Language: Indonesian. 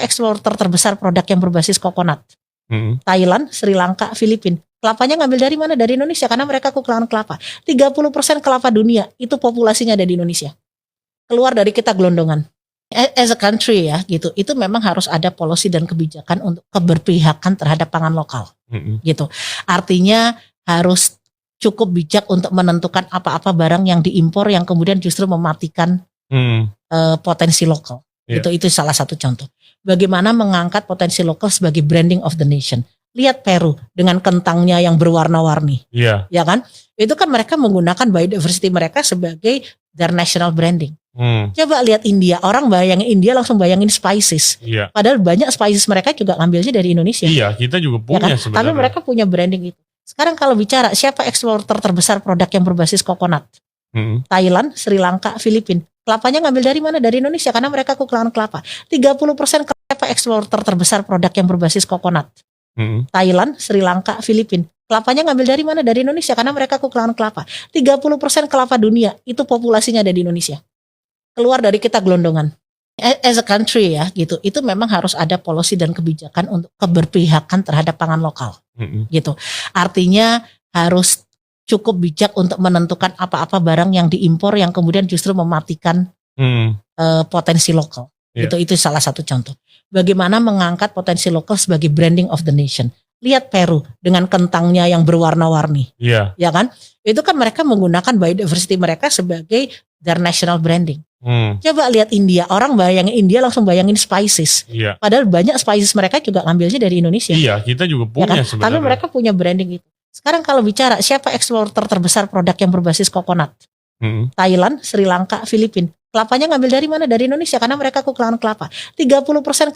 eksporter terbesar produk yang berbasis kokonat? Thailand, Sri Lanka, Filipina. Kelapanya ngambil dari mana? Dari Indonesia, karena mereka kekurangan kelapa. 30% kelapa dunia itu populasinya ada di Indonesia. Keluar dari kita gelondongan. As a country ya gitu, itu memang harus ada policy dan kebijakan untuk keberpihakan terhadap pangan lokal gitu. Artinya harus cukup bijak untuk menentukan apa-apa barang yang diimpor yang kemudian justru mematikan potensi lokal. Itu salah satu contoh. Bagaimana mengangkat potensi lokal sebagai branding of the nation. Lihat Peru dengan kentangnya yang berwarna-warni, ya kan? Itu kan mereka menggunakan biodiversity mereka sebagai their national branding. Coba lihat India, orang bayangin India langsung bayangin spices. Padahal banyak spices mereka juga ngambilnya dari Indonesia. Iya, kita juga punya ya kan? sebenarnya. Tapi mereka punya branding itu. Sekarang kalau bicara siapa eksporter terbesar produk yang berbasis kokonat? Thailand, Sri Lanka, Filipina. Kelapanya ngambil dari mana? Dari Indonesia, karena mereka kekurangan kelapa. 30% kelapa eksporter terbesar produk yang berbasis kokonat. Thailand, Sri Lanka, Filipina. Kelapanya ngambil dari mana? Dari Indonesia, karena mereka kekurangan kelapa. 30% kelapa dunia itu populasinya ada di Indonesia. Keluar dari kita gelondongan. As a country ya gitu, itu memang harus ada policy dan kebijakan untuk keberpihakan terhadap pangan lokal gitu. Artinya harus cukup bijak untuk menentukan apa-apa barang yang diimpor yang kemudian justru mematikan potensi lokal. Itu salah satu contoh. Bagaimana mengangkat potensi lokal sebagai branding of the nation. Lihat Peru dengan kentangnya yang berwarna-warni, ya kan? Itu kan mereka menggunakan biodiversity mereka sebagai their national branding. Coba lihat India, orang bayangin India langsung bayangin spices. Padahal banyak spices mereka juga ngambilnya dari Indonesia. Iya, kita juga punya ya kan? sebenarnya. Tapi mereka punya branding itu. Sekarang kalau bicara siapa eksporter terbesar produk yang berbasis kokonat? Thailand, Sri Lanka, Filipina. Kelapanya ngambil dari mana? Dari Indonesia, karena mereka kekurangan kelapa. 30%